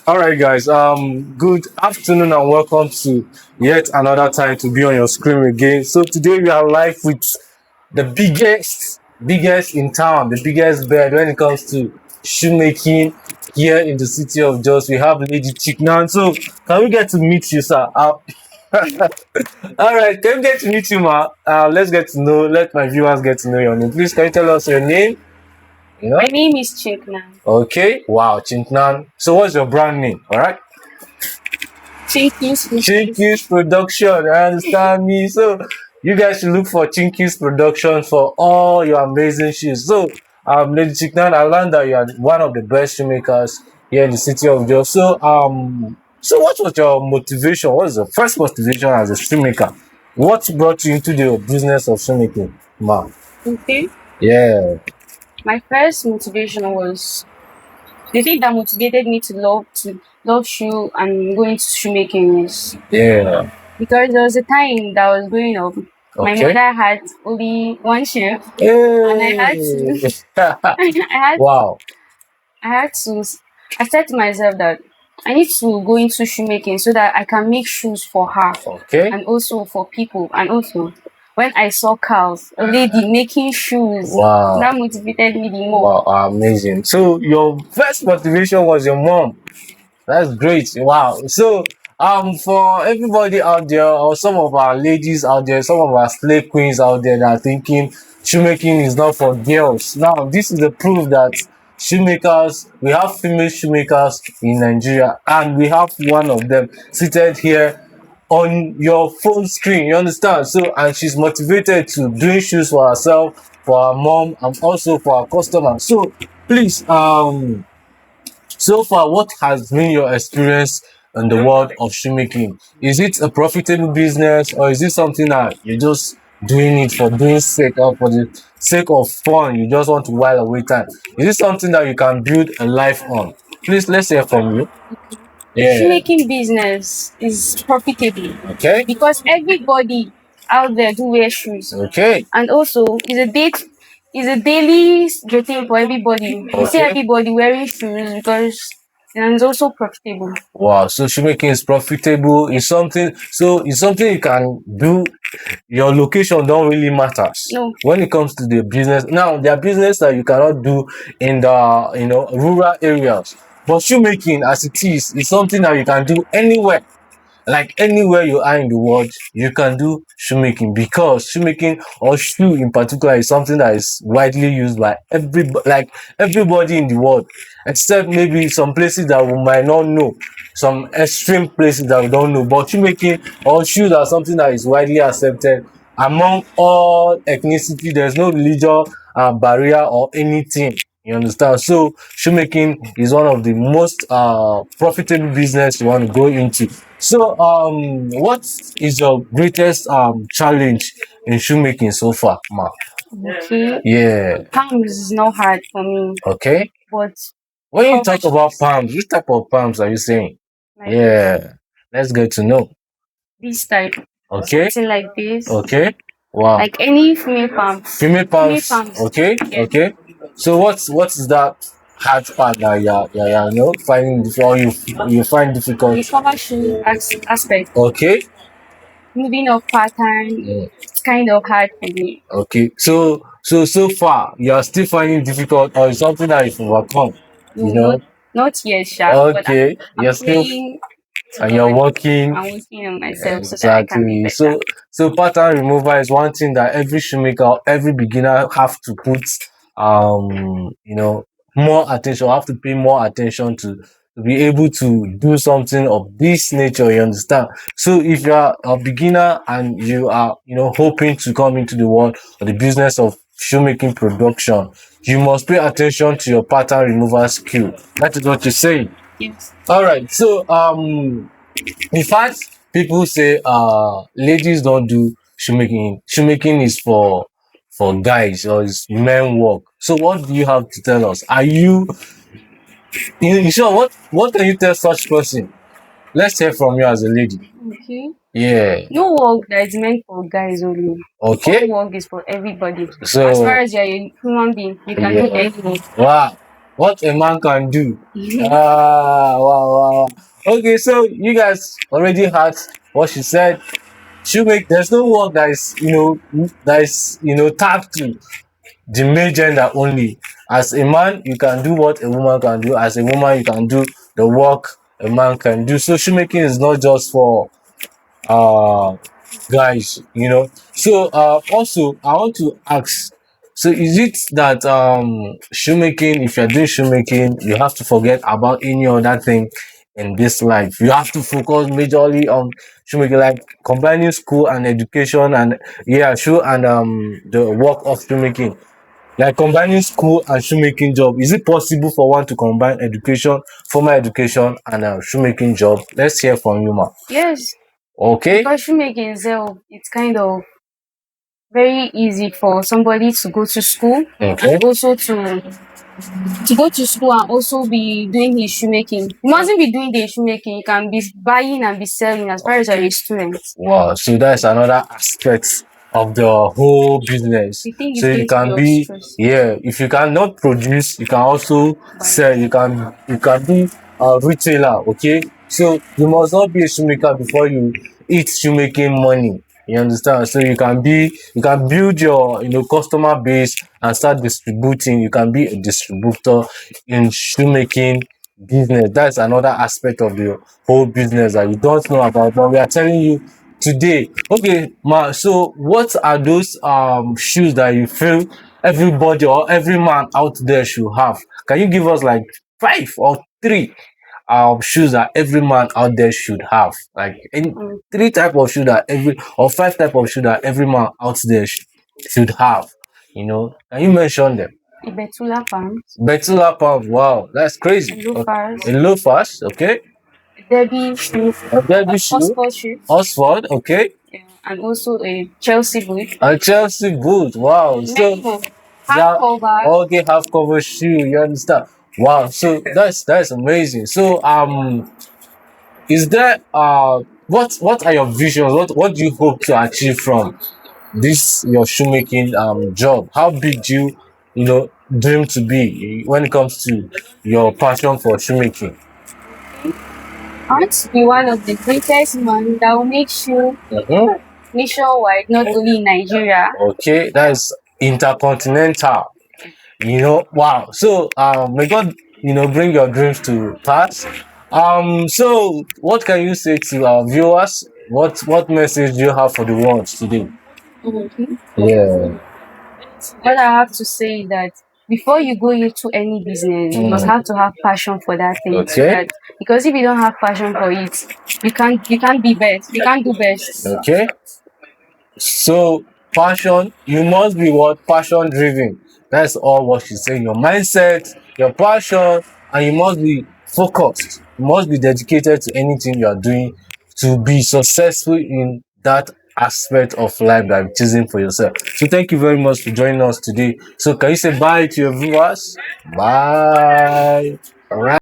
All right, guys. Good afternoon and welcome to yet another time to be on your screen again. So today we are live with the biggest in town, the biggest bird when it comes to shoemaking here in the city of Jos. We have Lady Chiknan. So can we get to meet you, sir? All right, can we get to meet you, ma? Let's get to know. Let my viewers get to know your name. Please, can you tell us your name? My name is Chikna. Okay. Wow, Chiknan. So what's your brand name? All right. Chinky's production. I understand me. So you guys should look for Chinky's production for all your amazing shoes. So Lady Chiknan, I learned that you are one of the best shoemakers here in the city of Jos. So what was your motivation? What was the first motivation as a shoemaker? What brought you into the business of shoemaking, ma? Okay. Yeah. My first motivation was the thing that motivated me to love shoe and go into shoemaking is Yeah. because there was a time that I was growing up. My Okay. mother had only one shoe, and I had to. Wow. I said to myself that I need to go into shoemaking so that I can make shoes for her Okay. and also for people. And also, when I saw cows, a lady making shoes, Wow. that motivated me the more. Wow, amazing. So your first motivation was your mom. That's great. Wow. So for everybody out there or some of our ladies out there, some of our slave queens out there that are thinking shoemaking is not for girls. Now this is the proof that shoemakers, we have female shoemakers in Nigeria and we have one of them seated here on your phone screen, you understand? So and she's motivated to doing shoes for herself, for her mom, and also for her customers. So please, so far what has been your experience in the world of shoemaking? Is it a profitable business or is it something that you're just doing it for doing sake or for the sake of fun, you just want to while away time? Is it something that you can build a life on? Please, let's hear from you. Yeah. Shoemaking business is profitable Okay. because everybody out there do wear shoes. Okay. And also is a daily routine for everybody. You see Okay. everybody wearing shoes because and it's also profitable. Wow, so shoemaking is profitable. It's something you can do. Your location don't really matters No. when it comes to the business. Now there are business that you cannot do in the rural areas, but shoemaking as it is something that you can do anywhere. Like anywhere you are in the world, you can do shoemaking because shoemaking or shoe in particular is something that is widely used by everybody in the world, except maybe some places that we might not know, some extreme places that we don't know. But shoemaking or shoes are something that is widely accepted among all ethnicity. There's no religion barrier or anything. You understand? So shoemaking is one of the most profitable business you want to go into. So what is your greatest challenge in shoemaking so far, ma? Okay. Yeah. Palms is not hard for me, Okay. but When you talk about palms, which type of palms are you saying? like Yeah. Let's get to know. this type, Okay. something like this, Okay. Wow. like any female palms. Female palms. palms. Okay. Yes. Okay. So what is that hard part that you finding difficult or you find The difficult? cover shoe aspect, Okay. moving of pattern, Mm. it's kind of hard for me. Okay. So far you are still finding difficult or it's something that you've overcome. No, You know? not yet, sha, but Okay. I'm You're still praying to and you're God. working. I'm working on myself so that I can be Exactly. better. So pattern removal is one thing that every shoemaker, or every beginner have to put more attention, have to pay more attention to be able to do something of this nature, you understand? So if you are a beginner and you are, hoping to come into the world or the business of shoemaking production, you must pay attention to your pattern removal skill. That is what you're saying. Yes. All right. So in fact, people say ladies don't do shoemaking. Shoemaking is for guys or it's men work. So what do you have to tell us? Are you in short, what can you tell such person? Let's hear from you as a lady. Okay. Yeah. No work that is meant for guys only. Okay. All work is for everybody. So As far as you're a human being, you can do yeah. anything. Wow. What a man can do. Mhm. Wow. Okay, so you guys already heard what she said. Shoemake, there's no work that is, tagged to the male gender only. As a man, you can do what a woman can do. As a woman, you can do the work a man can do. So shoemaking is not just for uh guys, so also I want to ask, so is it that shoemaking, if you're doing shoemaking, you have to forget about any other thing in this life? You have to focus majorly on shoemaking, like combining school and education, and yeah, shoe and the work of shoemaking, like combining school and shoemaking job. Is it possible for one to combine education, formal education, and shoemaking job? Let's hear from you, ma. Yes, Okay. because shoemaking itself, it's kind of very easy for somebody to go to school Okay. and also to go to school and also be doing his shoemaking. You mustn't be doing the shoemaking. You can be buying and be selling as far as you're a student. Wow, so that's another aspect of the whole business. You think So it's you going to be can of be, stress. yeah, if you cannot produce, you can also sell. You can be a retailer, okay? So you must not be a shoemaker before you eat shoemaking money. You understand? So you can build your customer base and start distributing. You can be a distributor in shoemaking business. That's another aspect of the whole business that you don't know about, but we are telling you today. Okay, ma, so what are those shoes that you feel everybody or every man out there should have? Can you give us like five or three shoes that every man out there should have? Like any Mm. three type of shoe that every or five type of shoe that every man out there should have. Can you mention them? A Betula pants, Betula Palm, wow, that's a crazy. Okay. loafers, A loafers, okay. a Derby shoe, A Derby shoe, Oxford shoe, Oxford, okay. yeah, and also a Chelsea boot. A Chelsea boot, wow. Many So more. Half that cover. okay, half cover shoe, you understand? Wow, so that's amazing. So is there what are your visions? What do you hope to achieve from this your shoemaking job? How big do you dream to be when it comes to your passion for shoemaking? Okay. I want to be one of the greatest men that will make sure Mhm. nationwide, not only in Nigeria. Okay, that's intercontinental. Wow. So may God bring your dreams to pass. So what can you say to our viewers? What message do you have for the world today? Okay. Yeah. What I have to say is that before you go into any business, you must Mm. have to have passion for that thing. So Okay. that because if you don't have passion for it, you can't be best. You can't do best. Okay. So passion, you must be what? Passion driven. That's all what she's saying. Your mindset, your passion, and you must be focused. You must be dedicated to anything you are doing to be successful in that aspect of life that you're choosing for yourself. So thank you very much for joining us today. So can you say bye to your viewers? Bye. All right.